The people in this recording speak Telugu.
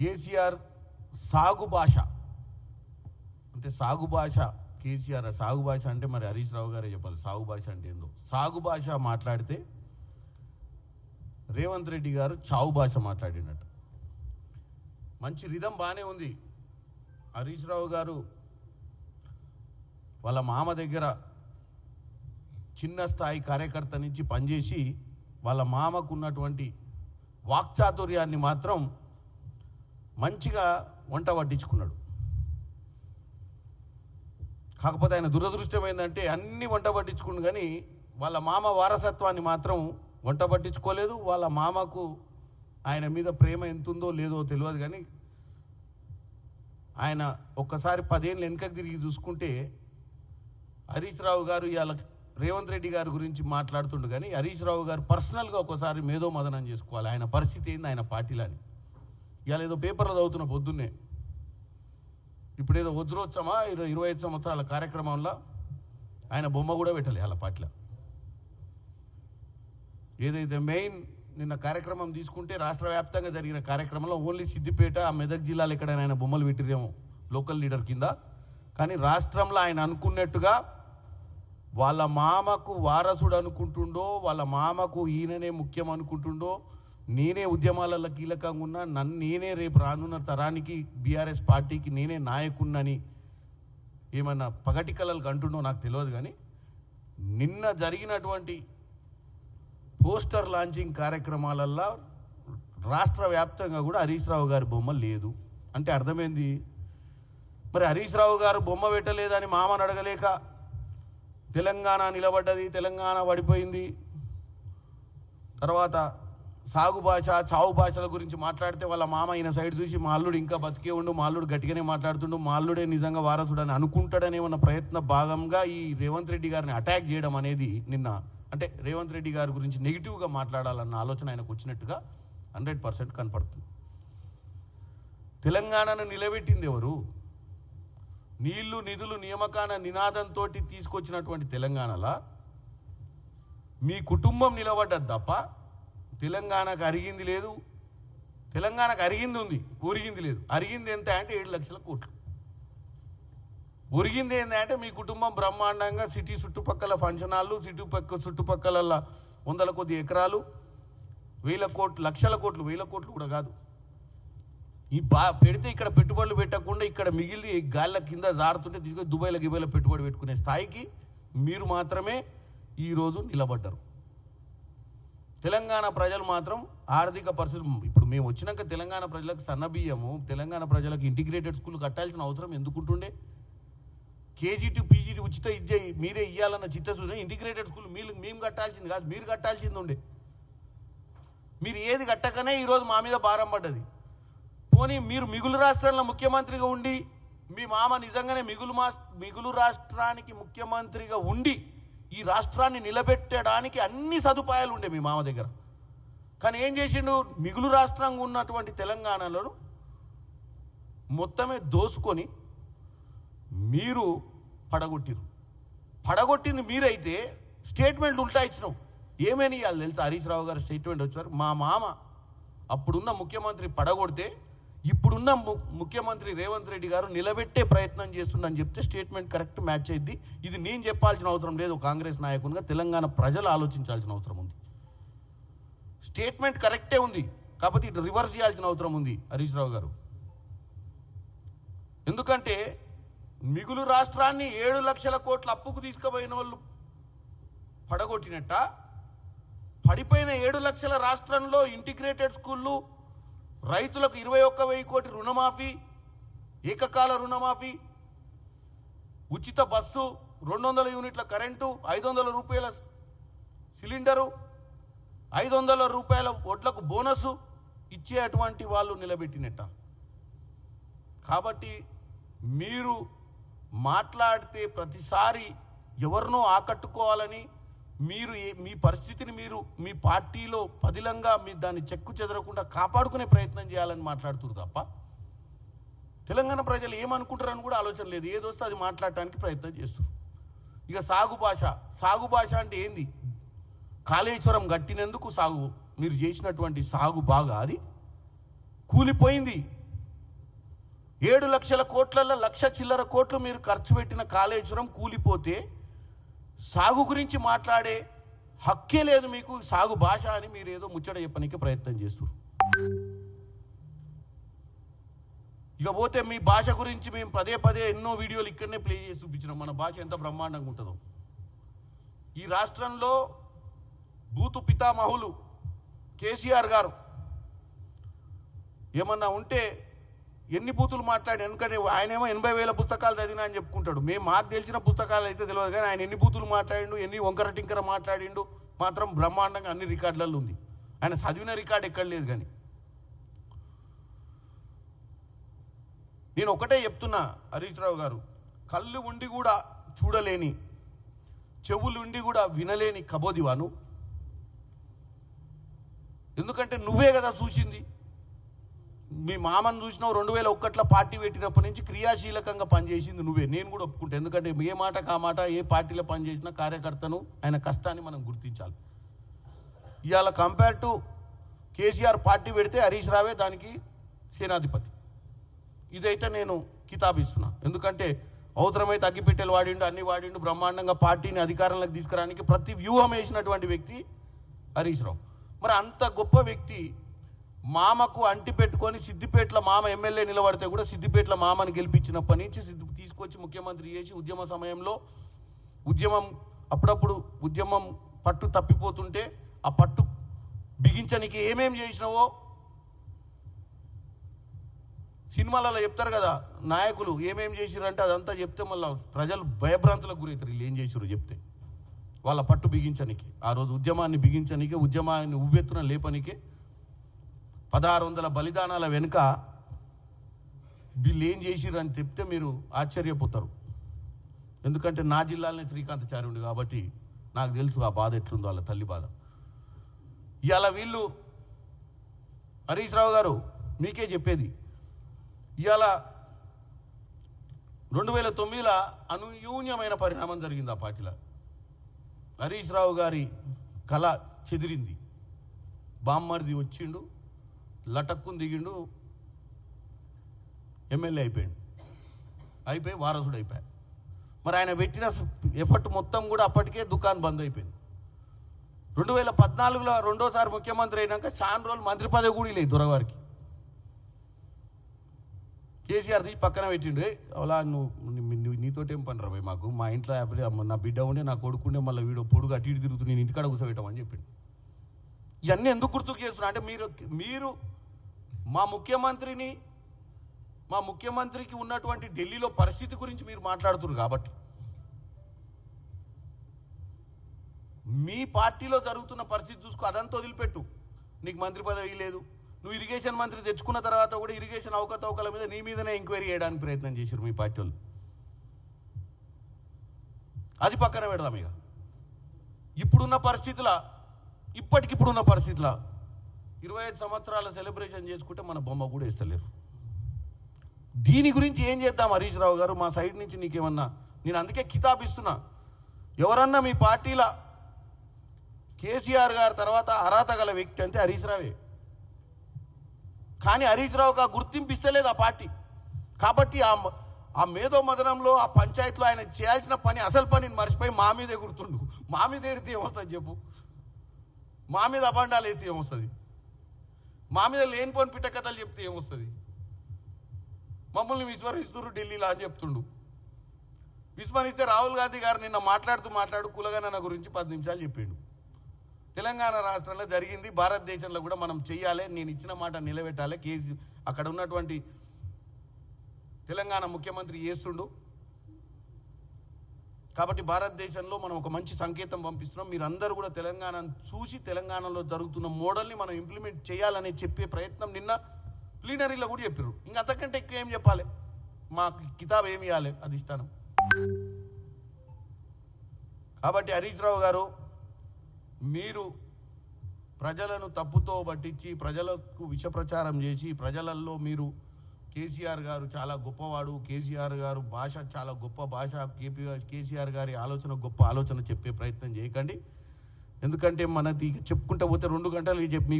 కేసీఆర్ సాగు భాష అంటే సాగు భాష కేసీఆర్ సాగు భాష అంటే మరి హరీష్ రావు గారే చెప్పాలి సాగు భాష అంటే ఏందో. సాగు భాష మాట్లాడితే రేవంత్ రెడ్డి గారు చావు భాష మాట్లాడినట్టు. మంచి రిధం బాగానే ఉంది. హరీష్ రావు గారు వాళ్ళ మామ దగ్గర చిన్న స్థాయి కార్యకర్త నుంచి పనిచేసి వాళ్ళ మామకు ఉన్నటువంటి వాక్చాతుర్యాన్ని మాత్రం మంచిగా వంట వడ్డించుకున్నాడు. కాకపోతే ఆయన దురదృష్టం ఏంటంటే అన్ని వంట పట్టించుకుండు కానీ వాళ్ళ మామ వారసత్వాన్ని మాత్రం వంట పట్టించుకోలేదు. వాళ్ళ మామకు ఆయన మీద ప్రేమ ఎంతుందో లేదో తెలియదు కానీ ఆయన ఒక్కసారి 10 ఏళ్ళు వెనుకకు తిరిగి చూసుకుంటే హరీష్ రావు గారు ఇవాళ రేవంత్ రెడ్డి గారి గురించి మాట్లాడుతుండు కానీ హరీష్ రావు గారు పర్సనల్గా ఒకసారి మేధో మదనం చేసుకోవాలి. ఆయన పరిస్థితి ఏంది ఆయన పార్టీలని. ఇవాళ ఏదో పేపర్లో చదువుతున్న పొద్దున్నే ఇప్పుడేదో వజ్రోత్సవమా 25 సంవత్సరాల కార్యక్రమంలో ఆయన బొమ్మ కూడా పెట్టాలి వాళ్ళ పార్టీలో. ఏదైతే మెయిన్ నిన్న కార్యక్రమం తీసుకుంటే రాష్ట్ర వ్యాప్తంగా జరిగిన కార్యక్రమంలో ఓన్లీ సిద్దిపేట మెదక్ జిల్లాలో ఎక్కడైనా ఆయన బొమ్మలు పెట్టిరేమో లోకల్ లీడర్ కింద. కానీ రాష్ట్రంలో ఆయన అనుకున్నట్టుగా వాళ్ళ మామకు వారసుడు అనుకుంటుండో వాళ్ళ మామకు ఈయననే ముఖ్యం అనుకుంటుండో నేనే ఉద్యమాలలో కీలకంగా ఉన్నా నేనే రేపు రానున్న తరానికి బీఆర్ఎస్ పార్టీకి నేనే నాయకున్నని ఏమన్నా పగటి కళలు అంటుండో నాకు తెలియదు. కానీ నిన్న జరిగినటువంటి పోస్టర్ లాంచింగ్ కార్యక్రమాలల్లో రాష్ట్ర వ్యాప్తంగా కూడా హరీష్ రావు గారి బొమ్మ లేదు. అంటే అర్థమైంది మరి హరీష్ రావు గారు బొమ్మ పెట్టలేదని మామని అడగలేక తెలంగాణ నిలబడ్డది, తెలంగాణ పడిపోయింది. తర్వాత సాగు భాష చావు భాషల గురించి మాట్లాడితే వాళ్ళ మామ ఈయన సైడ్ చూసి మా అల్లుడు ఇంకా బతికే ఉండు, మా అల్లుడు గట్టిగానే మాట్లాడుతుండు, మా అల్లుడే నిజంగా వారసుడని అనుకుంటాడనేమన్న ప్రయత్న భాగంగా ఈ రేవంత్ రెడ్డి గారిని అటాక్ చేయడం అనేది నిన్న అంటే రేవంత్ రెడ్డి గారి గురించి నెగిటివ్గా మాట్లాడాలన్న ఆలోచన ఆయనకు వచ్చినట్టుగా 100% కనపడుతుంది. తెలంగాణను నిలబెట్టింది ఎవరు? నీళ్లు నిధులు నియామకాన నినాదంతో తీసుకొచ్చినటువంటి తెలంగాణలో మీ కుటుంబం నిలబడ్డది తప్ప తెలంగాణకు అరిగింది లేదు. తెలంగాణకు అరిగింది ఉంది, ఒరిగింది లేదు. అరిగింది ఎంత అంటే 7 లక్షల కోట్లు. ఒరిగింది ఏంటంటే మీ కుటుంబం బ్రహ్మాండంగా సిటీ చుట్టుపక్కల ఫంక్షన్ హాళ్ళు, చుట్టుపక్కల 100 కొద్ది ఎకరాలు, 1000 కోట్లు, లక్షల కోట్లు, 1000 కోట్లు కూడా కాదు. ఈ పెడితే ఇక్కడ పెట్టుబడులు పెట్టకుండా ఇక్కడ మిగిలి గాళ్ళ కింద జారుతుంటే తీసుకొని దుబాయ్లో పెట్టుబడి పెట్టుకునే స్థాయికి మీరు మాత్రమే ఈరోజు నిలబడ్డారు. తెలంగాణ ప్రజలు మాత్రం ఆర్థిక పరిస్థితులు ఇప్పుడు మేము వచ్చినాక తెలంగాణ ప్రజలకు సన్నబియ్యము, తెలంగాణ ప్రజలకు ఇంటిగ్రేటెడ్ స్కూల్ కట్టాల్సిన అవసరం ఎందుకుంటుండే? కేజీ టు పీజీ ఉచిత మీరే ఇవ్వాలన్న చిత్తశుద్ధి. ఇంటిగ్రేటెడ్ స్కూల్ మేము కట్టాల్సింది కాదు, మీరు కట్టాల్సింది ఉండే. మీరు ఏది కట్టకనే ఈరోజు మా మీద భారం పడ్డది. పోనీ మీరు మిగులు రాష్ట్రంలో ముఖ్యమంత్రిగా ఉండి మీ మామ నిజంగానే మిగులు రాష్ట్రానికి ముఖ్యమంత్రిగా ఉండి ఈ రాష్ట్రాన్ని నిలబెట్టడానికి అన్ని సదుపాయాలు ఉండే మీ మామ దగ్గర. కానీ ఏం చేసిండు? మిగులు రాష్ట్రంగా ఉన్నటువంటి తెలంగాణలో మొత్తమే దోసుకొని మీరు పడగొట్టింది మీరైతే స్టేట్మెంట్ ఉల్టా ఇచ్చినాం. ఏమని ఇవ్వాలి తెలుసా? హరీష్ రావు గారు స్టేట్మెంట్ వచ్చారు, మా మామ అప్పుడున్న ముఖ్యమంత్రి పడగొడితే ఇప్పుడున్న ముఖ్యమంత్రి రేవంత్ రెడ్డి గారు నిలబెట్టే ప్రయత్నం చేస్తుండని చెప్తే స్టేట్మెంట్ కరెక్ట్ మ్యాచ్ అయింది. ఇది నేను చెప్పాల్సిన అవసరం లేదు. కాంగ్రెస్ నాయకునిగా తెలంగాణ ప్రజలు ఆలోచించాల్సిన అవసరం ఉంది. స్టేట్మెంట్ కరెక్టే ఉంది, కాకపోతే ఇటు రివర్స్ చేయాల్సిన అవసరం ఉంది హరీష్ రావు గారు. ఎందుకంటే మిగులు రాష్ట్రాన్ని 7 లక్షల కోట్ల అప్పుకు తీసుకుపోయిన వాళ్ళు పడగొట్టినట్ట, పడిపోయిన 7 లక్షల రాష్ట్రంలో ఇంటిగ్రేటెడ్ స్కూళ్ళు, రైతులకు 21,000 కోట్ల రుణమాఫీ, ఏకకాల రుణమాఫీ, ఉచిత బస్సు, 200 యూనిట్ల కరెంటు, 500 రూపాయల సిలిండరు, 500 రూపాయల వడ్లకు బోనసు ఇచ్చేటువంటి వాళ్ళు నిలబెట్టినట్ట. కాబట్టి మీరు మాట్లాడితే ప్రతిసారి ఎవరినో ఆకట్టుకోవాలని మీరు మీ పరిస్థితిని మీరు మీ పార్టీలో పదిలంగా మీ దాన్ని చెక్కు చెదరకుండా కాపాడుకునే ప్రయత్నం చేయాలని మాట్లాడుతున్నారు తప్ప తెలంగాణ ప్రజలు ఏమనుకుంటారని కూడా ఆలోచన లేదు. ఏదొస్తే అది మాట్లాడటానికి ప్రయత్నం చేస్తున్నారు. ఇక సాగు భాష అంటే ఏంది? కాళేశ్వరం కట్టినందుకు సాగు, మీరు చేసినటువంటి సాగు బాగా అది కూలిపోయింది. 7 లక్షల కోట్లలో 1,00,000 చిల్లర కోట్లు మీరు ఖర్చు పెట్టిన కాళేశ్వరం కూలిపోతే సాగు గురించి మాట్లాడే హక్కే లేదు మీకు. సాగు భాష అని మీరు ఏదో ముచ్చట చెప్పడానికి ప్రయత్నం చేస్తారు. ఇకపోతే మీ భాష గురించి మేము పదే పదే ఎన్నో వీడియోలు ఇక్కడనే ప్లే చేసి చూపించినాం. మన భాష ఎంత బ్రహ్మాండంగా ఉంటుందో. ఈ రాష్ట్రంలో బూతు పితామహులు కేసీఆర్ గారు ఏమన్నా ఉంటే ఎన్ని బూతులు మాట్లాడి, ఎందుకంటే ఆయనేమో 80,000 పుస్తకాలు చదివినా అని చెప్పుకుంటాడు. మేము మాకు తెలిసిన పుస్తకాలు అయితే తెలియదు, కానీ ఆయన ఎన్ని బూతులు మాట్లాడిండు, ఎన్ని వంకర టింకర మాట్లాడిండు మాత్రం బ్రహ్మాండంగా అన్ని రికార్డులలో ఉంది. ఆయన చదివిన రికార్డు ఎక్కడ లేదు. కానీ నేను ఒకటే చెప్తున్నా, హరీష్ రావు గారు, కళ్ళు ఉండి కూడా చూడలేని, చెవులు ఉండి కూడా వినలేని కబోదివాను. ఎందుకంటే నువ్వే కదా చూసింది. మీ మామను చూసినావు 2001లో పార్టీ పెట్టినప్పటి నుంచి క్రియాశీలకంగా పనిచేసింది నువ్వే. నేను కూడా ఒప్పుకుంటా. ఎందుకంటే ఏ మాట కామాట ఏ పార్టీలో పనిచేసినా కార్యకర్తను ఆయన కష్టాన్ని మనం గుర్తించాలి. ఇవాళ కంపేర్ టు కేసీఆర్ పార్టీ పెడితే హరీష్ రావే దానికి సేనాధిపతి. ఇదైతే నేను కితాబిస్తున్నా. ఎందుకంటే అవసరమైతే అగ్గిపెట్టెలు వాడిండు, అన్ని వాడిండు, బ్రహ్మాండంగా పార్టీని అధికారంలోకి తీసుకురావడానికి ప్రతి వ్యూహం వేసినటువంటి వ్యక్తి హరీష్ రావు. మరి అంత గొప్ప వ్యక్తి మామకు అంటి పెట్టుకొని సిద్దిపేటలో మామ ఎమ్మెల్యే నిలబడితే కూడా సిద్దిపేటలో మామని గెలిపించినప్పటి నుంచి తీసుకొచ్చి ముఖ్యమంత్రి చేసి ఉద్యమ సమయంలో అప్పుడప్పుడు ఉద్యమం పట్టు తప్పిపోతుంటే ఆ పట్టు బిగించనికి ఏమేం చేసినావో సినిమాలలో చెప్తారు కదా నాయకులు, ఏమేం చేసిరంటే అదంతా చెప్తే మళ్ళీ ప్రజలు భయభ్రాంతులకు గురవుతారు. వీళ్ళు ఏం చేసిరో చెప్తే. వాళ్ళ పట్టు బిగించనికి, ఆ రోజు ఉద్యమాన్ని బిగించనికే, ఉద్యమాన్ని ఉవ్వెత్తున లేపనికే 1600 బలిదానాల వెనుక వీళ్ళు ఏం చేసిరని చెప్తే మీరు ఆశ్చర్యపోతారు. ఎందుకంటే నా జిల్లాలోనే శ్రీకాంతాచార్యుడు కాబట్టి నాకు తెలుసు ఆ బాధ ఎట్లుందో, వాళ్ళ తల్లి బాధ. ఇవాళ వీళ్ళు హరీష్ రావు గారు మీకే చెప్పేది, ఇవాళ 2009లో అనూన్యమైన పరిణామం జరిగింది ఆ పార్టీలో. హరీష్ రావు గారి కళ చెదిరింది. బామ్మర్ది వచ్చిండు, లటక్కుని దిగిండు, ఎమ్మెల్యే అయిపోయి వారసుడు అయిపోయాడు. మరి ఆయన పెట్టిన ఎఫర్ట్ మొత్తం కూడా అప్పటికే దుకాణం బంద్ అయిపోయింది. 2014లో రెండోసారి ముఖ్యమంత్రి అయినాక చాలా రోజులు మంత్రి పదవి కూడా లేదు దొరగారికి. కేసీఆర్ తీసి పక్కన పెట్టిండు. అలా నువ్వు నీతోటేం పని రా మాకు, మా ఇంట్లో నా బిడ్డ ఉండే, నా కొడుకుండే, మళ్ళీ వీడు పొడుగు అటు ఇటు తిరుగుతూ నేను ఇంటికాడ కూర్చోబెట్టామని చెప్పిండు. ఇవన్నీ ఎందుకు గుర్తుకు చేస్తున్నా అంటే మీరు మా ముఖ్యమంత్రికి ఉన్నటువంటి ఢిల్లీలో పరిస్థితి గురించి మీరు మాట్లాడుతున్నారు కాబట్టి, మీ పార్టీలో జరుగుతున్న పరిస్థితి చూసుకో, అదంతా వదిలిపెట్టు. నీకు మంత్రి పదవి లేదు, నువ్వు ఇరిగేషన్ మంత్రి తెచ్చుకున్న తర్వాత కూడా ఇరిగేషన్ అవకతవకల మీద నీ మీదనే ఎంక్వైరీ చేయడానికి ప్రయత్నం చేశారు మీ పార్టీ వాళ్ళు. అది పక్కన పెడదాం. ఇక ఇప్పుడున్న పరిస్థితుల 25 సంవత్సరాల సెలబ్రేషన్ చేసుకుంటే మన బొమ్మ కూడా ఇస్తలేరు. దీని గురించి ఏం చేద్దాం హరీష్ రావు గారు? మా సైడ్ నుంచి నీకేమన్నా, నేను అందుకే కితాబిస్తున్నా, ఎవరన్నా మీ పార్టీల కేసీఆర్ గారి తర్వాత అర్హత గల వ్యక్తి అంటే హరీష్ రావే. కానీ హరీష్ రావుకి ఆ గుర్తింపు ఇస్తలేదు ఆ పార్టీ. కాబట్టి ఆ మేధో మదనంలో ఆ పంచాయతీలో ఆయన చేయాల్సిన పని, అసలు పనిని మర్చిపోయి మా మీదే గుర్తుండు. మా మీద ఏడితే ఏమొస్తుంది చెప్పు? మా మీద అబండాలు వేస్తే ఏమొస్తుంది? మా మీద లేనిపోని పిట్ట కథలు చెప్తే ఏమొస్తుంది? మమ్మల్ని విస్మరిస్తున్నారు ఢిల్లీలో అని చెప్తుండు. విస్మరిస్తే రాహుల్ గాంధీ గారు నిన్న మాట్లాడు కులగణన గురించి 10 నిమిషాలు చెప్పిండు. తెలంగాణ రాష్ట్రంలో జరిగింది, భారతదేశంలో కూడా మనం చెయ్యాలి, నేను ఇచ్చిన మాట నిలబెట్టాలి. అక్కడ ఉన్నటువంటి తెలంగాణ ముఖ్యమంత్రి చేస్తుండు. కాబట్టి భారతదేశంలో మనం ఒక మంచి సంకేతం పంపిస్తున్నాం. మీరందరూ కూడా తెలంగాణను చూసి తెలంగాణలో జరుగుతున్న మోడల్ని మనం ఇంప్లిమెంట్ చేయాలని చెప్పే ప్రయత్నం నిన్న ప్లీనరీలో కూడా చెప్పారు. ఇంకా అంతకంటే ఎక్కువ ఏం చెప్పాలి? మాకు కితాబ్ ఏమి ఇవ్వాలి అధిష్టానం. కాబట్టి హరీష్ రావు గారు, మీరు ప్రజలను తప్పుతో పట్టించి ప్రజలకు విష ప్రచారం చేసి ప్రజలలో మీరు కేసీఆర్ గారు చాలా గొప్పవాడు, కేసీఆర్ గారు భాష చాలా గొప్ప భాష, కేసీఆర్ గారి ఆలోచన గొప్ప ఆలోచన చెప్పే ప్రయత్నం చేయకండి. ఎందుకంటే మనది చెప్పుకుంటూ పోతే 2 గంటలు మీ